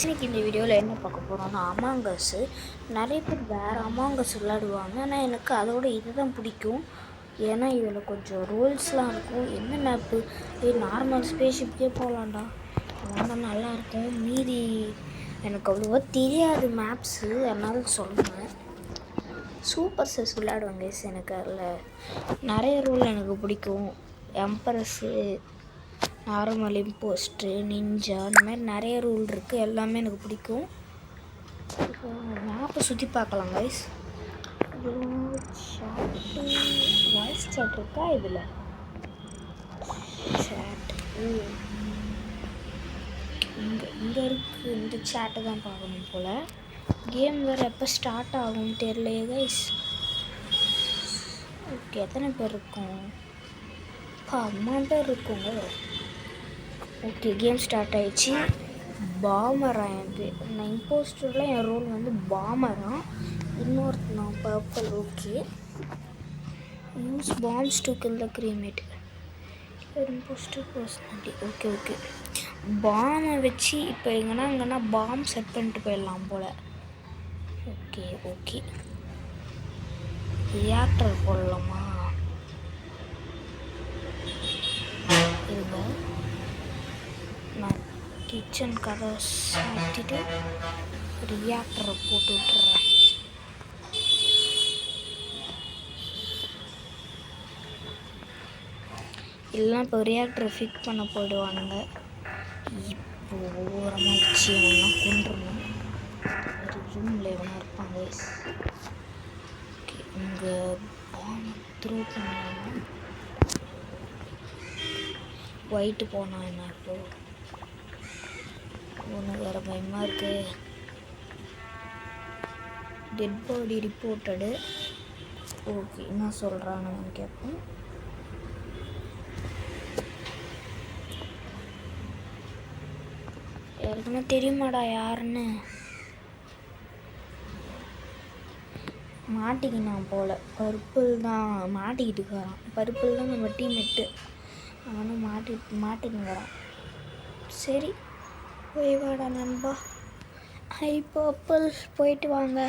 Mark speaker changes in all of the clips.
Speaker 1: இன்னைக்கு இந்த வீடியோவில் என்ன பார்க்க போகிறோம்னா அமாங்கஸ். நிறைய பேர் வேறு அமாங்கஸ் விளையாடுவாங்க, ஆனால் எனக்கு அதோட இது தான் பிடிக்கும். ஏன்னா இதில் கொஞ்சம் ரூல்ஸ்லாம் இருக்கும். என்ன மேப்பு நார்மல் ஸ்பேஸ்ஷிப்கே போகலான்டா, அதெல்லாம் நல்லாயிருக்கும். மீதி எனக்கு அவ்வளோவா தெரியாது மேப்ஸு, அதனால சொல்லுவேன். சூப்பர் செஸ் விளையாடுவாங்க. எனக்கு அதில் நிறைய ரூல் எனக்கு பிடிக்கும். எம்பரஸு, நார்மல், இம்போஸ்ட்ரு, நிஞ்சா, இந்த மாதிரி நிறைய ரூல் இருக்குது. எல்லாமே எனக்கு பிடிக்கும். இப்போ மேப்பை சுற்றி பார்க்கலாம் கைஸ். வாய்ஸ் சாட் இருக்கா இதில்? சேட் இங்கே இருக்குது. இந்த சேட்டை தான் பார்க்கணும் போல். கேம் வேறு எப்போ ஸ்டார்ட் ஆகும்னு தெரியலையே கைஸ். ஓகே, எத்தனை பேர் இருக்கும்? 3 பேர் இருக்குங்க. ஓகே, கேம் ஸ்டார்ட் ஆகிடுச்சு. பாமரா என் பேர். நான் இம்போஸ்டரில் என் ரோல் வந்து பாமரா. இன்னொருத்த நான் purple. Okay, use palms to kill the cremate imposter personality. Okay okay, பாமை வச்சு இப்போ எங்கன்னா பாம் செட் பண்ணிட்டு போயிடலாம் போல். ஓகே ஓகே, ரியாக்டர் போடலாமா? இருங்க, நான் கிச்சன் கதை சாத்திட்டு ரியாக்டரை போட்டு விட்டுறேன். இல்லைனா இப்போ ரியாக்டரை ஃபிட் பண்ண போயிடுவானுங்க. இப்போ ஓரமாக வச்சு எவனா கொண்டுடணும். ஒரு ரூமில் எவனா இருப்பாங்க. ஓகே, இங்கே பாம் த்ரூ பண்ணலாம். ஒயிட்டு போனால் என்ன? இப்போ ஒன்று வேறு பயமாக இருக்குது. Dead body ரிப்போர்ட்டடு. ஓகே, என்ன சொல்கிறான்னு கேட்போம். யாருக்குன்னா தெரியுமாடா யாருன்னு? மாட்டிக்கினான் போல். பர்பிள் தான் மாட்டிக்கிட்டு இருக்கிறான். பர்பிள் தான் நம்ம டீம்மேட்டு. அவனும் மாட்டினுங்கிறான். சரி, போய் வாடா நண்பா. ஹை பர்பிள், போயிட்டு வாங்க.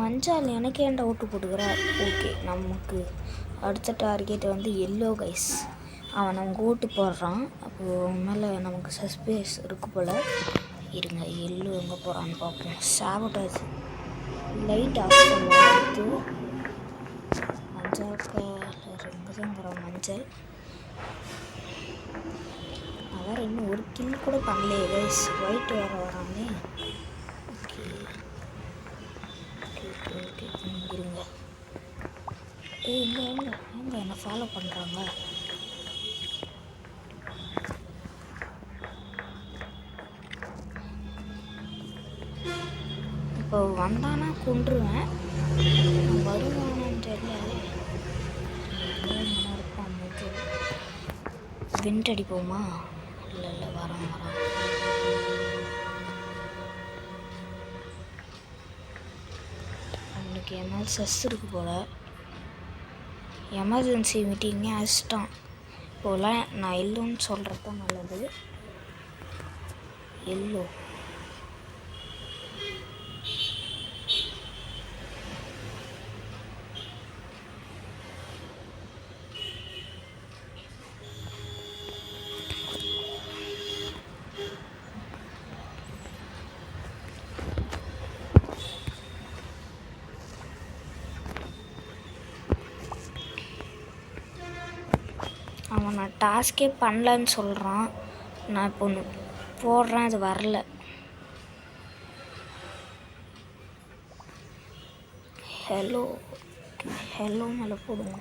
Speaker 1: மஞ்சால் எனக்கு ஏன்டா ஓட்டு போட்டுக்கிற? ஓகே, நமக்கு அடுத்த டார்கெட் வந்து எல்லோ கைஸ். அவன் நமக்கு ஓட்டு போடுறான். அப்போது மேலே நமக்கு சஸ்பேஸ் இருக்கு போல். இருங்க, எல்லோ எங்கே போகிறான்னு பார்ப்போம். சாவட்டாஜ் லைட் ஆஃப் பண்ணுறது. மஞ்சள் கலர் இங்கே தான்ங்கிறோம். மஞ்சள் அதான் இன்னும் ஒரு கில் கூட பண்ணலையே கைஸ். ஒயிட் வேறு வராமே. ஓகே ஓகே ஓகே, இருங்க. எங்கே என்னை ஃபாலோ பண்ணுறாங்க? இப்போ வந்தானா கொண்டுருவேன். வருவானான்னு தெரியல. இருப்பான் முதல். விண்ட் அடிப்போமா? இல்லை வரான். அவனுக்கு எம்எல் செஸ் இருக்கு போல். எமர்ஜென்சி மீட்டிங்கே அடிச்சிட்டான் போல். நான் எல்லோன்னு சொல்கிறது தான் நல்லது. எல்லோ அவன் நான் டாஸ்கே பண்ணலன்னு சொல்கிறான். நான் இப்போ ஒன்று போடுறேன், அது வரல. ஹலோ மேலே போடுங்க.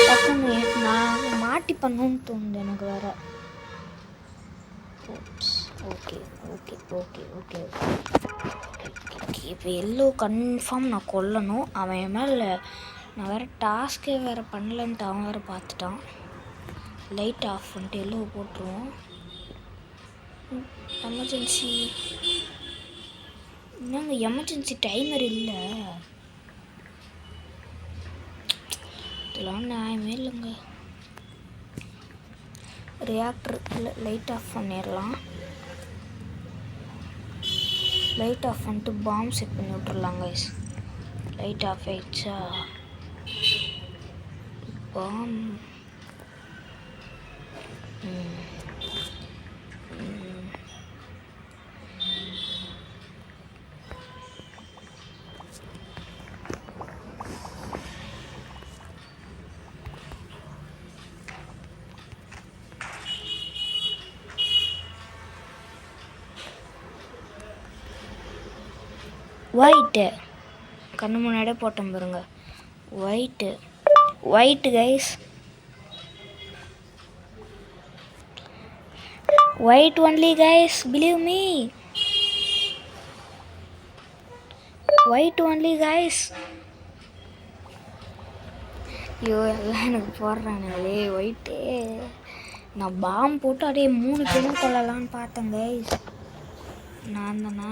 Speaker 1: பக்கமே நான் மாட்டி பண்ணணுன்னு தோணுது எனக்கு வேறு. Okay okay okay okay okay, இப்போ எல்லோ கன்ஃபார்ம் நான் கொல்லணும். அவன் மேலே நான் வேறு டாஸ்க்கே வேறு பண்ணலன்ட்டு அவன் வேறு பார்த்துட்டான். லைட் ஆஃப் பண்ணிட்டு எல்லோ போட்டுருவோம். எமர்ஜென்சி என்னங்க எமர்ஜென்சி டைமர் இல்லை, இதெல்லாம் நியாயமே இல்லைங்க. ரியாக்டர் லைட் ஆஃப் பண்ணிடலாம். லைட் ஆஃப் பண்ணிட்டு பாம் செட் பண்ணி விட்டுறலாம் கைஸ். லைட் ஆஃப் ஆயிடுச்சா, பாம் ஒயிட்டு கண்ணு முன்னாடியே போட்டோம் பாருங்க. White guys, white only guys, believe me, white only guys. ஐயோ எல்லாம் எனக்கு போடுறானுங்களே ஒயிட்டு. நான் பாம் போட்டு அப்படியே 3 பேரும் கொள்ளலான்னு பார்த்தேன் கைஸ். நான் தானா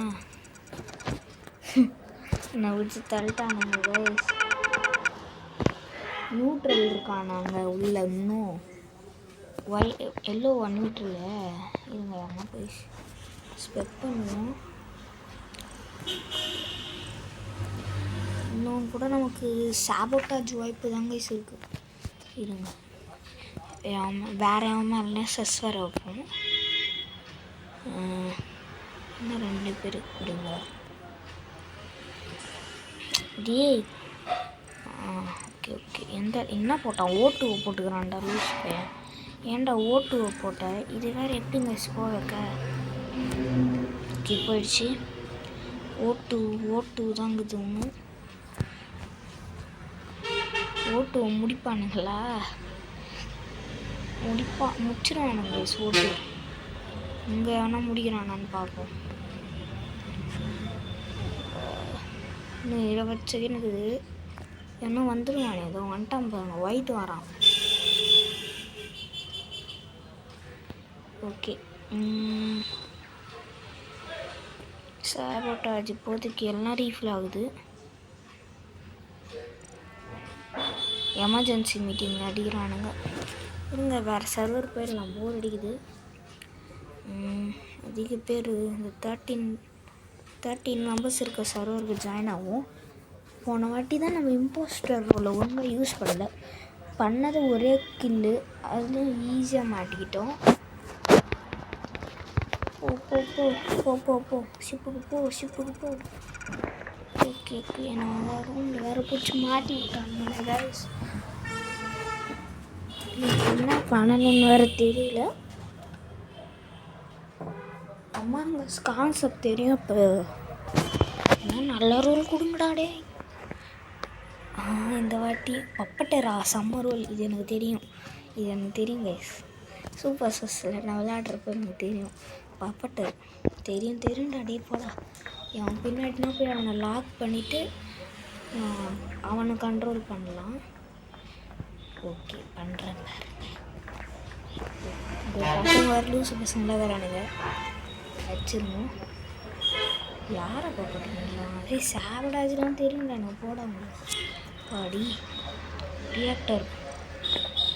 Speaker 1: என்னை விட்டு தள்ளிட்டானுங்க கைஸ். நியூட்ரல் இருக்கானாங்க உள்ள இன்னும். எல்லோ 1 மீட்டரில் இவங்க யாருன்னா போய் ஸ்பெக் பண்ணுவோம். இன்னும் கூட நமக்கு சாபோட்டாஜ் வாய்ப்பு தாங்க இருக்குது. இருங்க வேற எவன் மேலே செஸ் வேறு வைப்போம். இன்னும் 2 பேர் இருங்க. டேய் ஓகே ஓகே, என்ன போட்டான்? ஓட்டுவை போட்டுக்கிறான்டா லூஸ் பையன். ஏன்டா ஓட்டுவை போட்ட? இது வேறு எப்படி மிஸ் போக வைக்க? ஓகே போயிடுச்சு. ஓட்டு தாங்குது. ஒன்று ஓட்டுவை முடிப்பானுங்களா? முடிச்சிருவானுங்க ஓட்டு. இங்கே வேணால் முடிக்கிறானான்னு பார்ப்போம். இன்னும் 20 செகண்ட் இருக்குது. என்ன வந்துடுவானே, ஏதோ வந்துட்டான் பாருங்க. ஒயிட் வரான். ஓகே சாபோட்டாஜ் இப்போதைக்கு எல்லாம் ரீஃபில் ஆகுது. எமர்ஜென்சி மீட்டிங் அடிக்கிறானுங்க. இருங்க வேறு சர்வர் போயிடலாம், போர் அடிக்குது. அதிக பேர் இந்த 13 மெம்பர்ஸ் இருக்க சர்வருக்கு ஜாயின் ஆகும். போன வாட்டி தான் நம்ம இம்போஸ்டர் ரோலை ஒன்றும் யூஸ் பண்ணது ஒரே கில்லு, அதுலேயும் ஈஸியாக மாட்டிக்கிட்டோம். போ போ போ போ போ போ ஷிப்புக்கு போ. ஓகே நான் ரூமில் வேறு பிடிச்சி மாட்டி விட்டாங்க கைஸ். என்ன பண்ணணும்னு வேறு தெரியல. அம்மாங்க கான்செப்ட் தெரியும். இப்போ நல்ல ரோல் கொடுங்கடாடே. இந்த வாட்டி பப்பட்டரா சம்மர் ரோல், இது எனக்கு தெரியும் கைஸ். சூப்பர் சஸ்ஸில் நான் விளையாடுறப்ப எனக்கு தெரியும். பப்பட்டர் தெரியும்டாடே போடா. அவன் பின்னாடினா போய் அவனை லாக் பண்ணிவிட்டு அவனை கண்ட்ரோல் பண்ணலாம். ஓகே பண்ணுறேன் பாருங்க. பசங்க வேறு லூசு பசங்களாக வரானுங்க, வச்சிருந்தோம். யாரை பார்க்கறீங்களா? அதே சாவடாஜெலாம் தெரியும்டா நான் போடாமல் பாடி. ரியாக்டர்,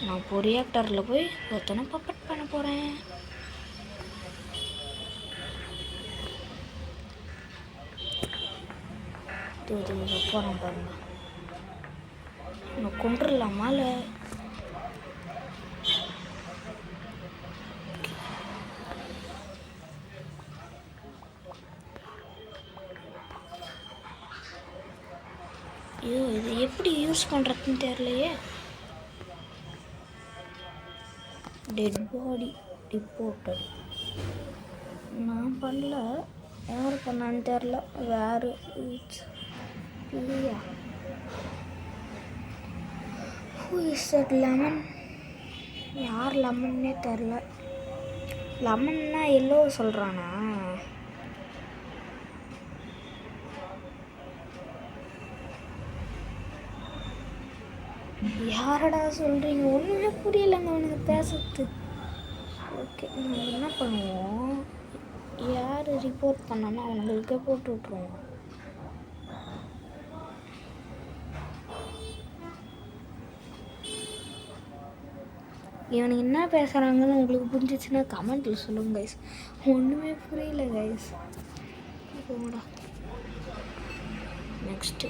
Speaker 1: நான் இப்போ ரியாக்டரில் போய் ஒருத்தனை பப்பட் பண்ண போகிறேன். போகிறேன் பாருங்க. நான் கொண்டுடலாமா இல்லை? ஐயோ இது எப்படி யூஸ் பண்ணுறதுன்னு தெரியலையே. டெட் பாடி ரிப்போர்ட்டட் நான் பண்ணல, யார் பண்ணான்னு தெரில. வேறு இல்லையா? Who is that lemon? யார் லெமன்னே தெரில. லெமன்னா எல்லோ சொல்கிறானா? யாரடா சொல்கிறீங்க? ஒன்றுமே புரியலைங்க அவனுக்கு பேசுறது. ஓகே, நம்ம என்ன பண்ணுவோம், யார் ரிப்போர்ட் பண்ணாமல் அவனுங்களுக்கே போட்டு விட்ருவோம். இவனுக்கு என்ன பேசுகிறாங்கன்னு உங்களுக்கு புரிஞ்சிச்சுன்னா கமெண்ட்டில் சொல்லுங்கள் கைஸ். ஒன்றுமே புரியல கைஸ். போங்கடா. நெக்ஸ்ட்டு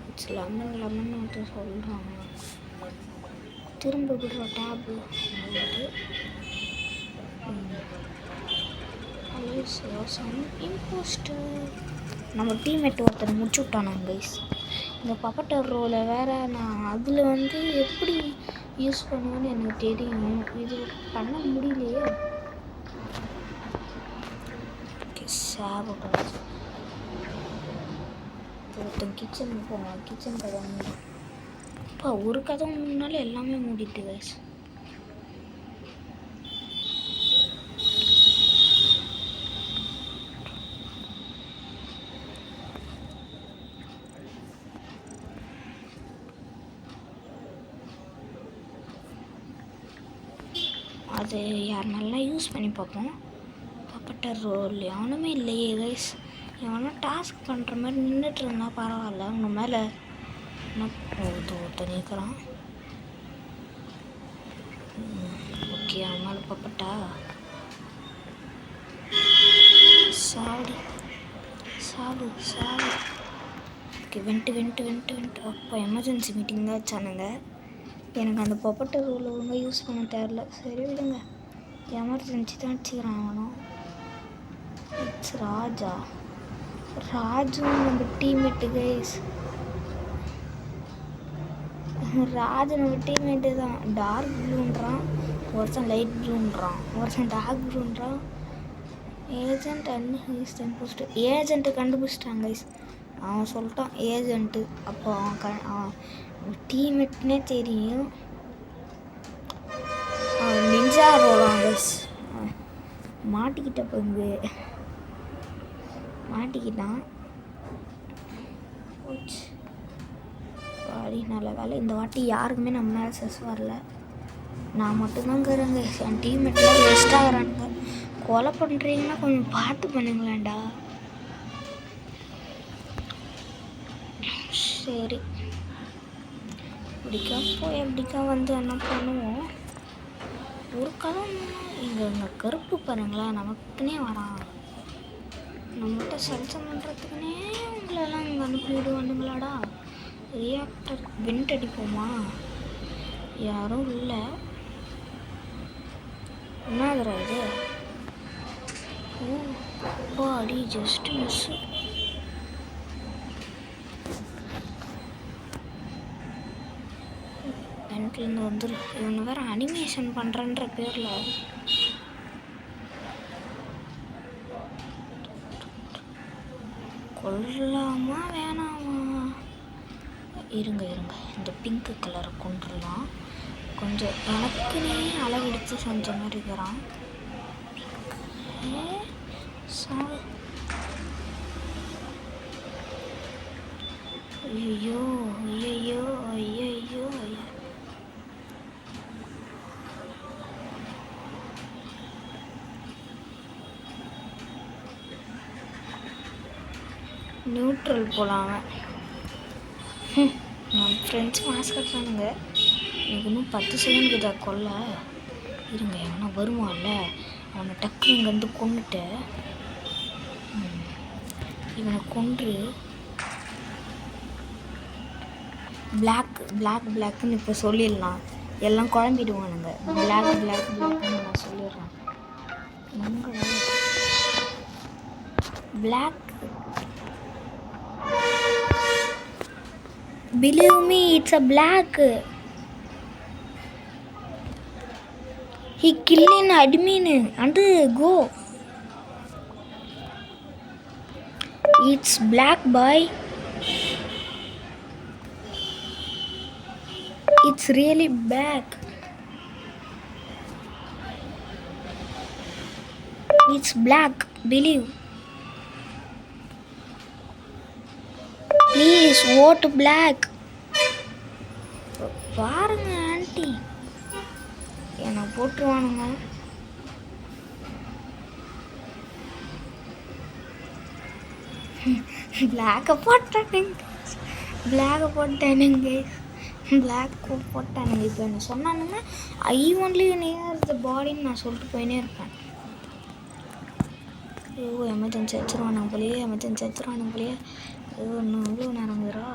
Speaker 1: இட்ஸ் லெமன் வந்து சொல்கிறாங்க. திரும்ப விடுற டேபு இம்போஸ்டர். நம்ம டீம்மேட் ஒருத்தர் முடிச்சு விட்டானாங்க கைஸ். இந்த பப்பட்டர் ரோலை வேறு நான் அதில் வந்து எப்படி யூஸ் பண்ணுவேன்னு எனக்கு தெரியும். இது பண்ண முடியலையே. ஓகே, சாப்பிட்டு ஒருத்தன் கிச்சனுக்கு போவான். கிச்சன் கதை மூடி. அப்பா ஒரு கதை முன்னாலே எல்லாமே மூடிட்டு கைஸ். அது யார் நல்லா யூஸ் பண்ணி பார்ப்போம். பப்பட்டர் ரோல் எவனுமே இல்லையே கைஸ். எவனா டாஸ்க் பண்ணுற மாதிரி நின்றுட்டு இருந்தா பரவாயில்ல. அவங்க மேலே ஒருத்தன் நிற்கிறான். ஓகே, அவன் மேலே பப்பட்டா சாடி சாடு சாடு. Okay, went. அப்போ எமர்ஜென்சி மீட்டிங் தான் வச்சானுங்க. எனக்கு அந்த பப்பட்டர் ரோல் ஒழுங்காக யூஸ் பண்ண தெரில. சரி விடுங்க, எமர்ஜென்சி தான் வச்சுக்கிறான் அவனும். இட்ஸ் ராஜு நம்ம டீம்மேட்டு கைஸ். ராஜு நம்ம டீம்மேட்டு தான். டார்க் ப்ளூன்றான், ஒருத்தன் லைட் ப்ளூன்றான், ஒருத்தன் டார்க் ப்ளூன்றான். Agent and he's imposter. Agent கண்டுபிடிச்சிட்டாங்க கைஸ். அவன் சொல்லிட்டான் ஏஜென்ட்டு. அப்போ அவன் டீம்மேட்னே தெரியும். அவன் நிஞ்சா ரோலாம் கைஸ். மாட்டிக்கிட்ட பங்கு மாட்டிக்கிட்டான். வாடி, நல்ல வேலை இந்த வாட்டி யாருக்குமே நம்ம மேலே செஸ் வரல. நான் மட்டும்தாங்கிறேங்க. என் டீம்மேட்லாம் வேஸ்ட் ஆகிறானுங்க. கொலை பண்ணுறீங்கன்னா கொஞ்சம் பார்த்து பண்ணுங்களேன்டா. சரி, எப்படிக்கா வந்து என்ன பண்ணுவோம். ஒரு கதை இங்கே கருப்பு பாருங்களேன், நமக்குன்னே வரான். நம்மகிட்ட சல்சம் பண்ணுறதுக்குன்னே உங்களெல்லாம் இங்கே அனுப்பிவிடுவானுங்களாடா. Reactor went அடிப்போமா? யாரும் இல்லை. என்னதுரா இது? ஓ அடி, ஜஸ்ட் மிஸ்ஸு. வெண்ட்லேருந்து வந்துரு. இவங்க வேறு அனிமேஷன் பண்ணுறன்ற பேரில் கொல்லலாமா வேணாமா? இருங்க இந்த பிங்க் கலரை கொண்டுடலாம். கொஞ்சம் எனக்குன்னே அளவெடுத்து செஞ்ச மாதிரி இருக்கிறான். ஐயோ நியூட்ரல் போகலாங்க. நம்ம ஃப்ரெண்ட்ஸ் மாஸ்க் கட்டுறானுங்க. எனக்கு இன்னும் 10 செகண்ட் இதை கொல்ல. இருங்க, எவனா வருவான்ல, அவனை டக்கு இங்கேருந்து கொண்டுட்டு இவனை கொன்று பிளாக்குன்னு இப்போ சொல்லிடலாம். எல்லாம் குழம்பிடுவானுங்க. பிளாக்குன்னு நான் சொல்லிடுறேன். Block, believe me, it's a black. He killed an admin and go. It's black boy. It's really black. It's black, believe. Please vote black. பாருங்க ஆண்டி, என்னை போட்டுருவானுங்க. பிளாக்கை போட்டானுங்க, பிளாக்கை போட்டானுங்க, பிளாக் போட்டானுங்க. இப்போ என்ன சொன்னானுங்க, ஐ ஒன்லி நியர் த பாடின்னு நான் சொல்லிட்டு போயினே இருப்பேன். ஐயோ எமர்ஜென்சி வச்சுருவானுங்க போலையே, எமர்ஜென்சி வச்சுருவானுங்க போலையே. ஐயோ இன்னும் எவ்வளோ நேரங்கிறா.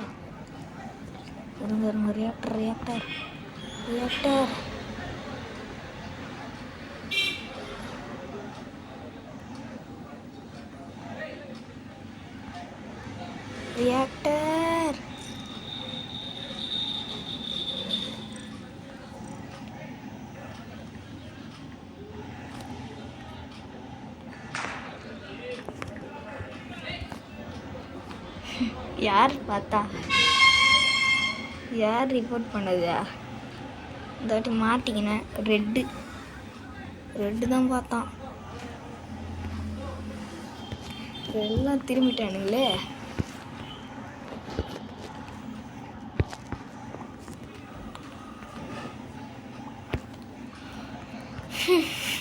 Speaker 1: இருங்க ரியாக்டர் ரியாக்டர் ரியாக்டர் ரியாக்டர். யார் பார்த்தா, யார் ரிப்போர்ட் பண்ணதா? இந்த வாட்டி மாட்டிக்கினேன். ரெட்டு தான் பார்த்தான். எல்லாம் திரும்பிட்டானுங்களே.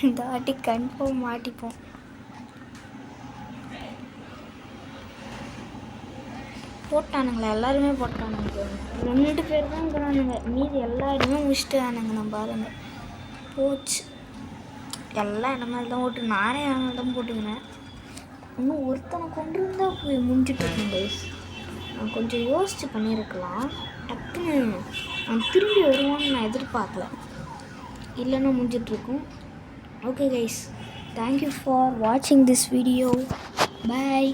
Speaker 1: இந்த வாட்டி கன்ஃபார்ம் மாட்டிப்போம். போட்டானுங்களா, எல்லாருமே போட்டானுங்க. 2 பேர் தான் இருக்கிறானுங்க, மீதி எல்லா இடமே முடிச்சுட்டானுங்க. நம்ம பாருங்க போச்சு. எல்லாம் என்ன மாதிரி தான் ஓட்டு, நானே அதனால தான் போட்டுக்கினேன். இன்னும் ஒருத்தனை கொண்டு இருந்தால் போய் முடிஞ்சிட்டு இருக்கேன் கைஸ். நான் கொஞ்சம் யோசிச்சு பண்ணியிருக்கலாம். டக்குன்னு நான் திரும்பி வருவான்னு நான் எதிர்பார்க்கல, இல்லைன்னா முடிஞ்சிட்ருக்கும். ஓகே கைஸ், தேங்க்யூ ஃபார் வாட்சிங் திஸ் வீடியோ. பாய்.